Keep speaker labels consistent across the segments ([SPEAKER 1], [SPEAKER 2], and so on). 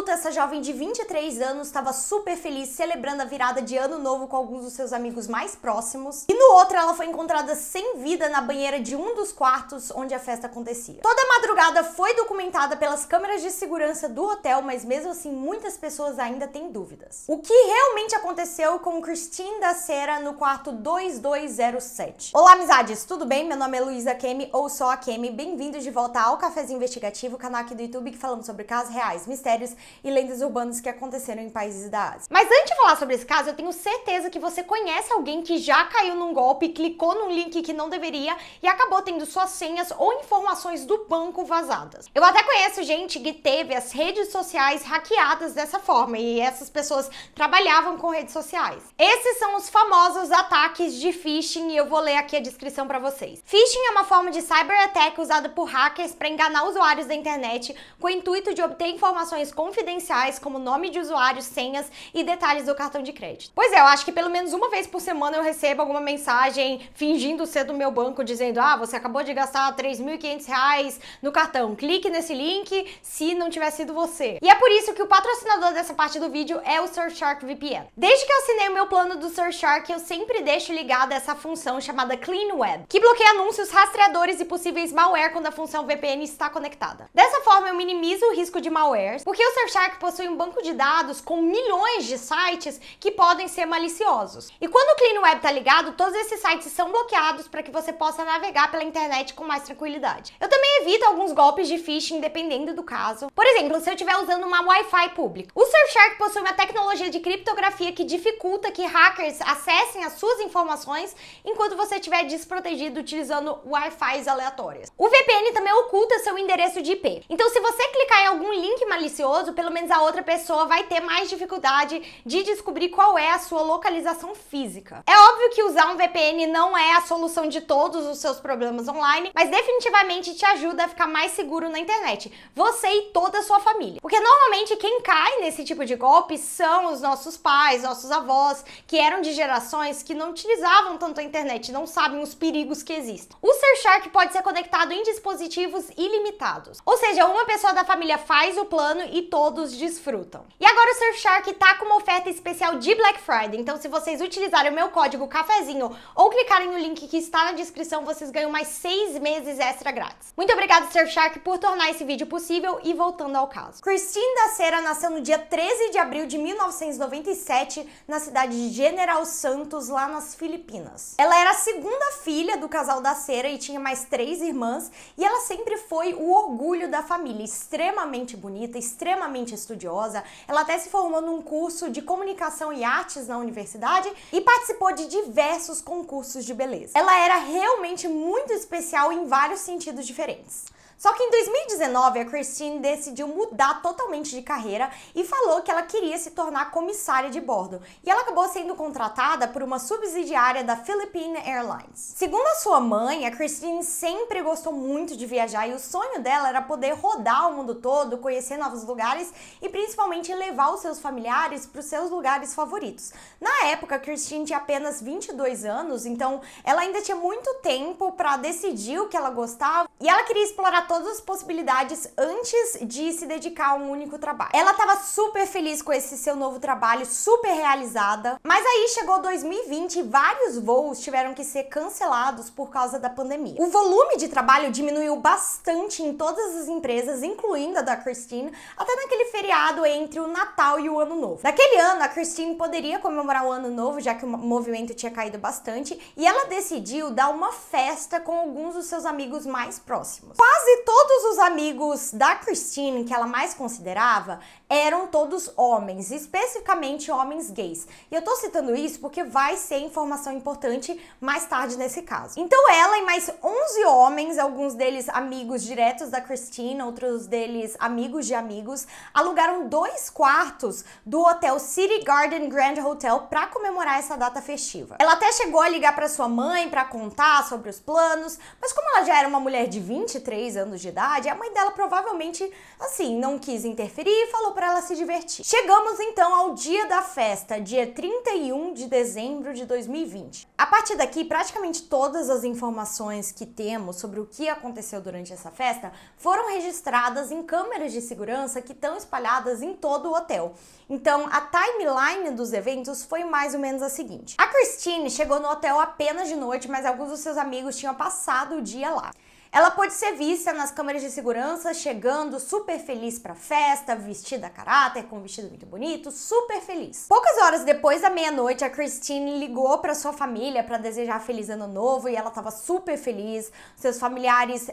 [SPEAKER 1] minuto, essa jovem de 23 anos estava super feliz celebrando a virada de ano novo com alguns dos seus amigos mais próximos. E no outro, ela foi encontrada sem vida na banheira de um dos quartos onde a festa acontecia. Toda a madrugada foi documentada pelas câmeras de segurança do hotel, mas mesmo assim muitas pessoas ainda têm dúvidas. O que realmente aconteceu com Christine da Cera no quarto 2207? Olá, amizades, tudo bem? Meu nome é Luísa Kemi, ou só a Kemi. Bem-vindos de volta ao Cafézinho Investigativo, canal aqui do YouTube que falamos sobre casos reais, mistérios e lendas urbanas que aconteceram em países da Ásia. Mas antes de falar sobre esse caso, eu tenho certeza que você conhece alguém que já caiu num golpe, clicou num link que não deveria e acabou tendo suas senhas ou informações do banco vazadas. Eu até conheço gente que teve as redes sociais hackeadas dessa forma e essas pessoas trabalhavam com redes sociais. Esses são os famosos ataques de phishing e eu vou ler aqui a descrição para vocês. Phishing é uma forma de cyber-attack usada por hackers para enganar usuários da internet com o intuito de obter informações confidenciais como nome de usuário, senhas e detalhes do cartão de crédito. Pois é, eu acho que pelo menos uma vez por semana eu recebo alguma mensagem fingindo ser do meu banco dizendo: você acabou de gastar R$3.500 no cartão, clique nesse link se não tiver sido você. E é por isso que o patrocinador dessa parte do vídeo é o Surfshark VPN. Desde que eu assinei o meu plano do Surfshark, eu sempre deixo ligada essa função chamada Clean Web, que bloqueia anúncios, rastreadores e possíveis malware quando a função VPN está conectada. Dessa forma, eu minimizo o risco de malware, porque o Surfshark possui um banco de dados com milhões de sites que podem ser maliciosos. E quando o Clean Web está ligado, todos esses sites são bloqueados para que você possa navegar pela internet com mais tranquilidade. Eu também evito alguns golpes de phishing dependendo do caso. Por exemplo, se eu estiver usando uma Wi-Fi pública. O Surfshark possui uma tecnologia de criptografia que dificulta que hackers acessem as suas informações enquanto você estiver desprotegido utilizando Wi-Fis aleatórias. O VPN também oculta seu endereço de IP. Então, se você clicar em algum link malicioso, pelo menos a outra pessoa vai ter mais dificuldade de descobrir qual é a sua localização física. É óbvio que usar um VPN não é a solução de todos os seus problemas online, mas definitivamente te ajuda a ficar mais seguro na internet. Você e toda a sua família. Porque normalmente quem cai nesse tipo de golpe são os nossos pais, nossos avós, que eram de gerações que não utilizavam tanto a internet, não sabem os perigos que existem. O Surfshark pode ser conectado em dispositivos ilimitados. Ou seja, uma pessoa da família faz o plano e todos desfrutam. E agora o Surfshark tá com uma oferta especial de Black Friday, então se vocês utilizarem o meu código cafezinho ou clicarem no link que está na descrição, vocês ganham mais 6 meses extra grátis. Muito obrigada, Surfshark, por tornar esse vídeo possível e voltando ao caso. Christine da Cera nasceu no dia 13 de abril de 1997 na cidade de General Santos, lá nas Filipinas. Ela era a segunda filha do casal da Cera e tinha mais 3 irmãs, e ela sempre foi o orgulho da família, extremamente bonita, extremamente estudiosa. Ela até se formou num curso de comunicação e artes na universidade e participou de diversos concursos de beleza. Ela era realmente muito especial em vários sentidos diferentes. Só que em 2019, a Christine decidiu mudar totalmente de carreira e falou que ela queria se tornar comissária de bordo. E ela acabou sendo contratada por uma subsidiária da Philippine Airlines. Segundo a sua mãe, a Christine sempre gostou muito de viajar e o sonho dela era poder rodar o mundo todo, conhecer novos lugares e principalmente levar os seus familiares para os seus lugares favoritos. Na época, a Christine tinha apenas 22 anos, então ela ainda tinha muito tempo para decidir o que ela gostava e ela queria explorar todas as possibilidades antes de se dedicar a um único trabalho. Ela estava super feliz com esse seu novo trabalho, super realizada, mas aí chegou 2020 e vários voos tiveram que ser cancelados por causa da pandemia. O volume de trabalho diminuiu bastante em todas as empresas, incluindo a da Christine, até naquele feriado entre o Natal e o Ano Novo. Naquele ano, a Christine poderia comemorar o Ano Novo, já que o movimento tinha caído bastante, e ela decidiu dar uma festa com alguns dos seus amigos mais próximos. Quase todos os amigos da Christine, que ela mais considerava, eram todos homens, especificamente homens gays. E eu tô citando isso porque vai ser informação importante mais tarde nesse caso. Então ela e mais 11 homens, alguns deles amigos diretos da Christine, outros deles amigos de amigos, alugaram 2 quartos do hotel City Garden Grand Hotel para comemorar essa data festiva. Ela até chegou a ligar para sua mãe para contar sobre os planos, mas como ela já era uma mulher de 23 anos de idade, a mãe dela provavelmente, assim, não quis interferir e falou pra ela se divertir. Chegamos então ao dia da festa, dia 31 de dezembro de 2020. A partir daqui, praticamente todas as informações que temos sobre o que aconteceu durante essa festa foram registradas em câmeras de segurança que estão espalhadas em todo o hotel. Então, a timeline dos eventos foi mais ou menos a seguinte. A Christine chegou no hotel apenas de noite, mas alguns dos seus amigos tinham passado o dia lá. Ela pôde ser vista nas câmeras de segurança chegando super feliz pra festa, vestida a caráter, com um vestido muito bonito, super feliz. Poucas horas depois da meia-noite, a Christine ligou pra sua família pra desejar feliz ano novo e ela tava super feliz. Seus familiares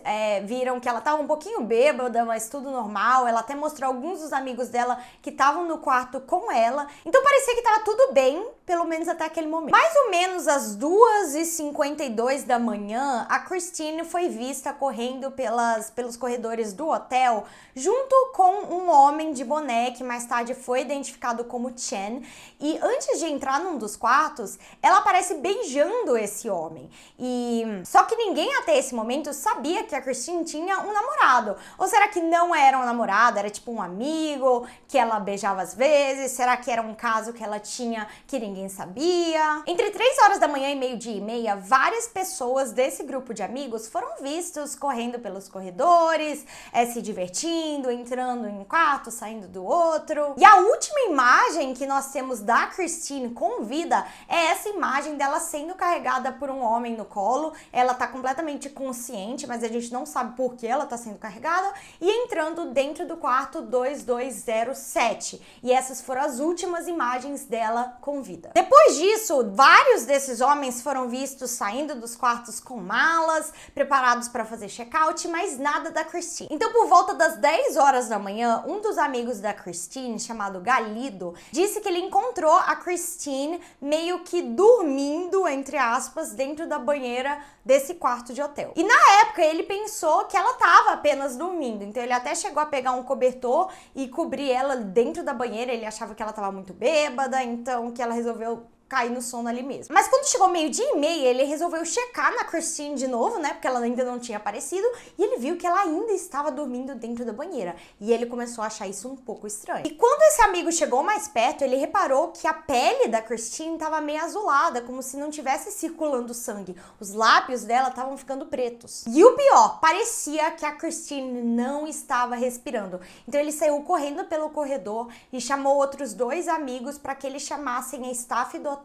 [SPEAKER 1] viram que ela tava um pouquinho bêbada, mas tudo normal. Ela até mostrou alguns dos amigos dela que estavam no quarto com ela. Então parecia que tava tudo bem, pelo menos até aquele momento. Mais ou menos às 2h52 da manhã, a Christine foi vista correndo pelos corredores do hotel junto com um homem de boné que mais tarde foi identificado como Chen, e antes de entrar num dos quartos, ela aparece beijando esse homem. Só que ninguém até esse momento sabia que a Christine tinha um namorado. Ou será que não era um namorado, era tipo um amigo que ela beijava às vezes? Será que era um caso que ela tinha que ninguém sabia? Entre 3 horas da manhã e meio-dia e meia, várias pessoas desse grupo de amigos foram vistos correndo pelos corredores, se divertindo, entrando em um quarto, saindo do outro. E a última imagem que nós temos da Christine com vida é essa imagem dela sendo carregada por um homem no colo. Ela tá completamente consciente, mas a gente não sabe por que ela tá sendo carregada, e entrando dentro do quarto 2207. E essas foram as últimas imagens dela com vida. Depois disso, vários desses homens foram vistos saindo dos quartos com malas, preparados para fazer check-out, mas nada da Christine. Então, por volta das 10 horas da manhã, um dos amigos da Christine, chamado Galido, disse que ele encontrou a Christine meio que dormindo, entre aspas, dentro da banheira desse quarto de hotel. E na época ele pensou que ela estava apenas dormindo, então ele até chegou a pegar um cobertor e cobrir ela dentro da banheira. Ele achava que ela estava muito bêbada, então que ela resolveu cair no sono ali mesmo. Mas quando chegou meio-dia e meia, ele resolveu checar na Christine de novo, né? Porque ela ainda não tinha aparecido, e ele viu que ela ainda estava dormindo dentro da banheira. E ele começou a achar isso um pouco estranho. E quando esse amigo chegou mais perto, ele reparou que a pele da Christine estava meio azulada, como se não tivesse circulando sangue. Os lábios dela estavam ficando pretos. E o pior, parecia que a Christine não estava respirando. Então ele saiu correndo pelo corredor e chamou outros 2 amigos para que eles chamassem a staff do hotel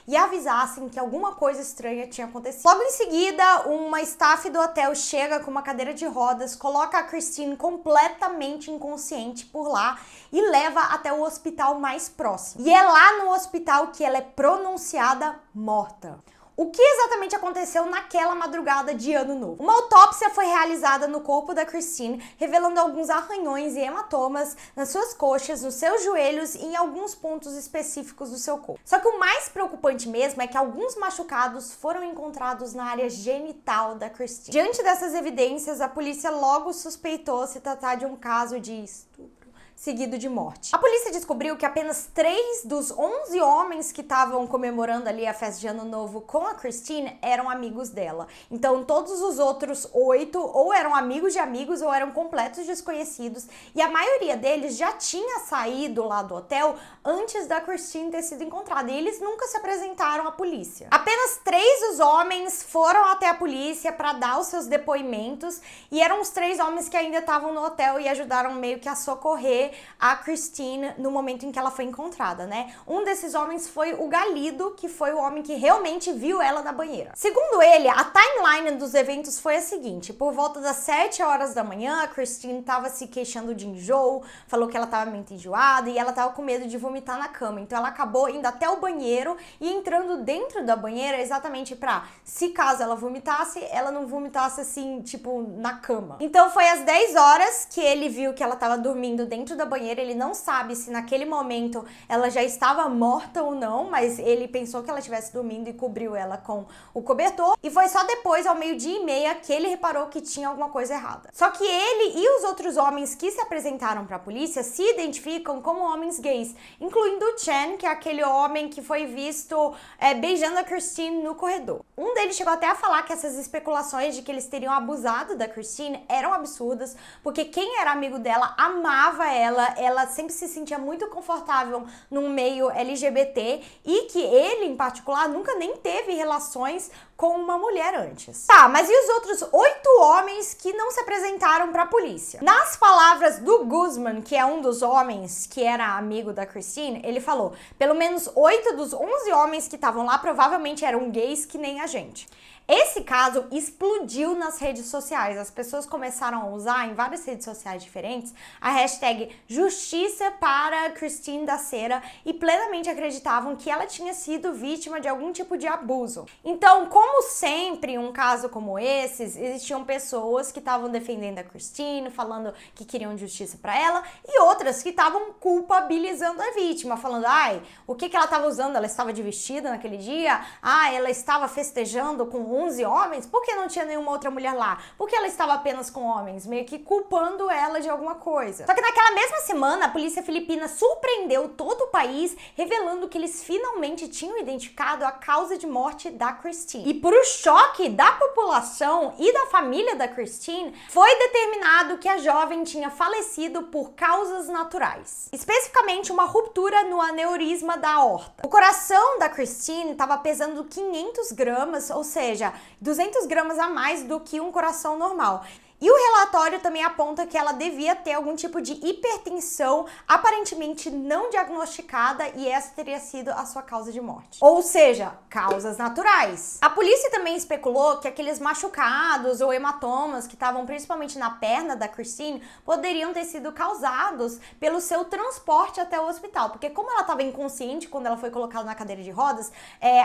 [SPEAKER 1] e avisassem que alguma coisa estranha tinha acontecido. Logo em seguida, uma staff do hotel chega com uma cadeira de rodas, coloca a Christine completamente inconsciente por lá e leva até o hospital mais próximo. E é lá no hospital que ela é pronunciada morta. O que exatamente aconteceu naquela madrugada de Ano Novo? Uma autópsia foi realizada no corpo da Christine, revelando alguns arranhões e hematomas nas suas coxas, nos seus joelhos e em alguns pontos específicos do seu corpo. Só que o mais preocupante mesmo é que alguns machucados foram encontrados na área genital da Christine. Diante dessas evidências, a polícia logo suspeitou se tratar de um caso de estupro seguido de morte. A polícia descobriu que apenas 3 dos 11 homens que estavam comemorando ali a festa de Ano Novo com a Christine eram amigos dela. Então todos os outros 8 ou eram amigos de amigos ou eram completos desconhecidos, e a maioria deles já tinha saído lá do hotel antes da Christine ter sido encontrada, e eles nunca se apresentaram à polícia. Apenas 3 dos homens foram até a polícia para dar os seus depoimentos, e eram os 3 homens que ainda estavam no hotel e ajudaram meio que a socorrer a Christine no momento em que ela foi encontrada, né? Um desses homens foi o Galido, que foi o homem que realmente viu ela na banheira. Segundo ele, a timeline dos eventos foi a seguinte: por volta das 7 horas da manhã, a Christine estava se queixando de enjoo, falou que ela estava muito enjoada e ela estava com medo de vomitar na cama. Então ela acabou indo até o banheiro e entrando dentro da banheira exatamente pra, se caso ela vomitasse, ela não vomitasse assim, tipo, na cama. Então foi às 10 horas que ele viu que ela estava dormindo dentro dentro da banheira. Ele não sabe se naquele momento ela já estava morta ou não, mas ele pensou que ela estivesse dormindo e cobriu ela com o cobertor. E foi só depois, ao 12:30, que ele reparou que tinha alguma coisa errada. Só que ele e os outros homens que se apresentaram para a polícia se identificam como homens gays, incluindo o Chan, que é aquele homem que foi visto beijando a Christine no corredor. Um deles chegou até a falar que essas especulações de que eles teriam abusado da Christine eram absurdas, porque quem era amigo dela amava ela sempre se sentia muito confortável num meio LGBT e que ele, em particular, nunca nem teve relações com uma mulher antes. Tá, mas e os outros 8 homens que não se apresentaram para a polícia? Nas palavras do Guzman, que é um dos homens que era amigo da Christine, ele falou: pelo menos 8 dos 11 homens que estavam lá provavelmente eram gays que nem a gente. Esse caso explodiu nas redes sociais. As pessoas começaram a usar em várias redes sociais diferentes a hashtag Justiça para Christine da Cera e plenamente acreditavam que ela tinha sido vítima de algum tipo de abuso. Então, como sempre, em um caso como esses, existiam pessoas que estavam defendendo a Christine, falando que queriam justiça para ela, e outras que estavam culpabilizando a vítima, falando: ai, o que ela estava usando? Ela estava de vestido naquele dia? Ah, ela estava festejando com 11 homens? Por que não tinha nenhuma outra mulher lá? Por que ela estava apenas com homens? Meio que culpando ela de alguma coisa. Só que naquela mesma semana, a polícia filipina surpreendeu todo o país, revelando que eles finalmente tinham identificado a causa de morte da Christine. E pro choque da população e da família da Christine, foi determinado que a jovem tinha falecido por causas naturais. Especificamente uma ruptura no aneurisma da aorta. O coração da Christine estava pesando 500 gramas, ou seja, 200 gramas a mais do que um coração normal. E o relatório também aponta que ela devia ter algum tipo de hipertensão aparentemente não diagnosticada e essa teria sido a sua causa de morte. Ou seja, causas naturais. A polícia também especulou que aqueles machucados ou hematomas que estavam principalmente na perna da Christine poderiam ter sido causados pelo seu transporte até o hospital. Porque como ela estava inconsciente quando ela foi colocada na cadeira de rodas,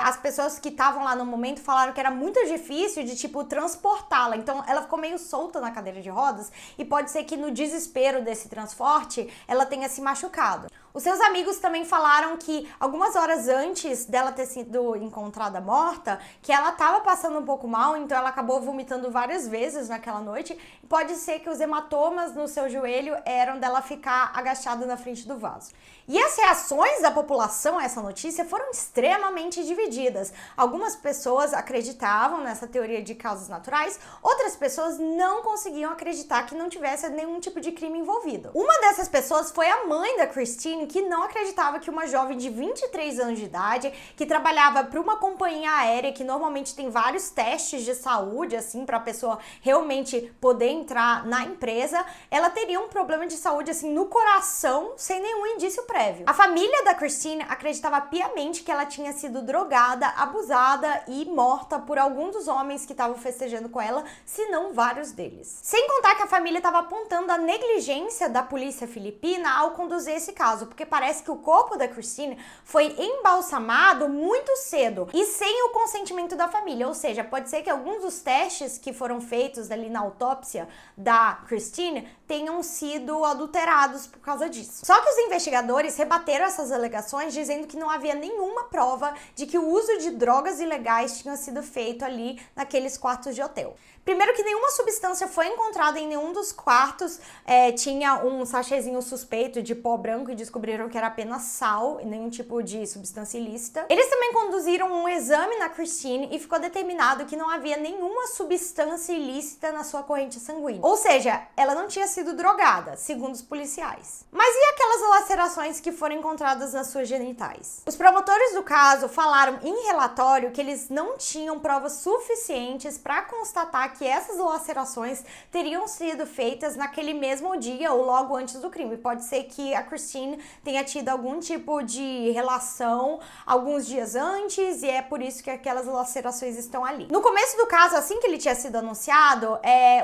[SPEAKER 1] as pessoas que estavam lá no momento falaram que era muito difícil de, transportá-la. Então ela ficou meio solta na cadeira de rodas e pode ser que no desespero desse transporte ela tenha se machucado. Os seus amigos também falaram que algumas horas antes dela ter sido encontrada morta, que ela estava passando um pouco mal, então ela acabou vomitando várias vezes naquela noite. Pode ser que os hematomas no seu joelho eram dela ficar agachada na frente do vaso. E as reações da população a essa notícia foram extremamente divididas. Algumas pessoas acreditavam nessa teoria de causas naturais, outras pessoas não conseguiam acreditar que não tivesse nenhum tipo de crime envolvido. Uma dessas pessoas foi a mãe da Christine, que não acreditava que uma jovem de 23 anos de idade, que trabalhava para uma companhia aérea que normalmente tem vários testes de saúde, assim, para a pessoa realmente poder entrar na empresa, ela teria um problema de saúde, assim, no coração, sem nenhum indício prévio. A família da Christine acreditava piamente que ela tinha sido drogada, abusada e morta por algum dos homens que estavam festejando com ela, se não vários deles. Sem contar que a família estava apontando a negligência da polícia filipina ao conduzir esse caso, porque parece que o corpo da Christine foi embalsamado muito cedo e sem o consentimento da família, ou seja, pode ser que alguns dos testes que foram feitos ali na autópsia da Christine tenham sido adulterados por causa disso. Só que os investigadores rebateram essas alegações dizendo que não havia nenhuma prova de que o uso de drogas ilegais tinha sido feito ali naqueles quartos de hotel. Primeiro que nenhuma substância foi encontrada em nenhum dos quartos, tinha um sachêzinho suspeito de pó branco e descobriram que era apenas sal e nenhum tipo de substância ilícita. Eles também conduziram um exame na Christine e ficou determinado que não havia nenhuma substância ilícita na sua corrente sanguínea. Ou seja, ela não tinha sido drogada, segundo os policiais. Mas e aquelas lacerações que foram encontradas nas suas genitais? Os promotores do caso falaram em relatório que eles não tinham provas suficientes para constatar que essas lacerações teriam sido feitas naquele mesmo dia ou logo antes do crime. Pode ser que a Christine tenha tido algum tipo de relação alguns dias antes e é por isso que aquelas lacerações estão ali. No começo do caso, assim que ele tinha sido anunciado,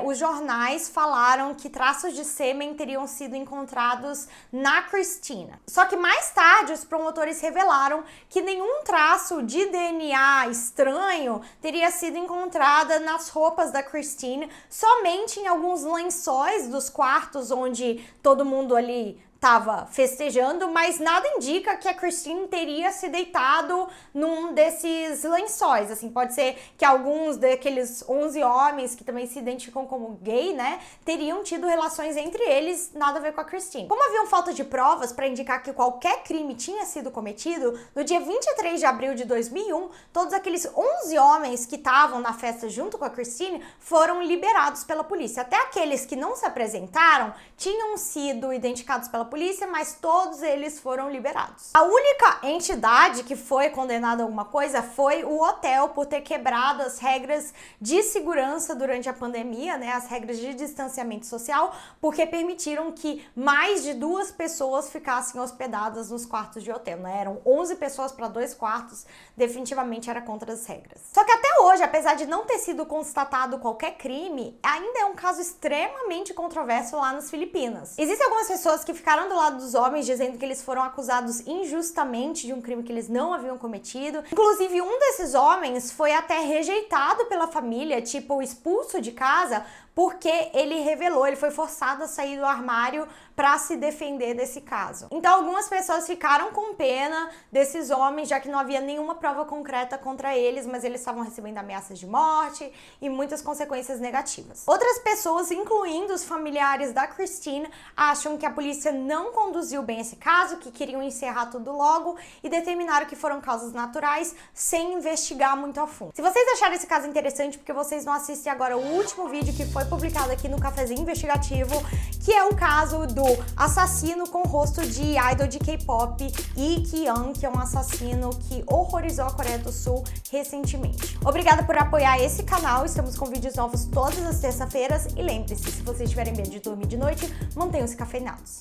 [SPEAKER 1] os jornais falaram que traços de sêmen teriam sido encontrados na Christine. Só que mais tarde os promotores revelaram que nenhum traço de DNA estranho teria sido encontrado nas roupas da Christine, somente em alguns lençóis dos quartos onde todo mundo ali estava festejando, mas nada indica que a Christine teria se deitado num desses lençóis. Assim, pode ser que alguns daqueles 11 homens que também se identificam como gay, né, teriam tido relações entre eles, nada a ver com a Christine. Como haviam falta de provas para indicar que qualquer crime tinha sido cometido, no dia 23 de abril de 2001, todos aqueles 11 homens que estavam na festa junto com a Christine foram liberados pela polícia. Até aqueles que não se apresentaram tinham sido identificados pela polícia, mas todos eles foram liberados. A única entidade que foi condenada a alguma coisa foi o hotel por ter quebrado as regras de segurança durante a pandemia, né, as regras de distanciamento social, porque permitiram que mais de 2 pessoas ficassem hospedadas nos quartos de hotel, né? Eram 11 pessoas para 2 quartos, definitivamente era contra as regras. Só que até hoje, apesar de não ter sido constatado qualquer crime, ainda é um caso extremamente controverso lá nas Filipinas. Existem algumas pessoas que ficaram do lado dos homens dizendo que eles foram acusados injustamente de um crime que eles não haviam cometido. Inclusive, um desses homens foi até rejeitado pela família, tipo, expulso de casa, porque ele foi forçado a sair do armário para se defender desse caso. Então, algumas pessoas ficaram com pena desses homens, já que não havia nenhuma prova concreta contra eles, mas eles estavam recebendo ameaças de morte e muitas consequências negativas. Outras pessoas, incluindo os familiares da Christine, acham que a polícia não conduziu bem esse caso, que queriam encerrar tudo logo e determinaram que foram causas naturais sem investigar muito a fundo. Se vocês acharam esse caso interessante, porque vocês não assistem agora o último vídeo que foi publicado aqui no Cafezinho Investigativo, que é o caso do assassino com rosto de idol de K-pop, Lee Ki-young, que é um assassino que horrorizou a Coreia do Sul recentemente. Obrigada por apoiar esse canal, estamos com vídeos novos todas as terças-feiras e lembre-se, se vocês tiverem medo de dormir de noite, mantenham-se cafeinados.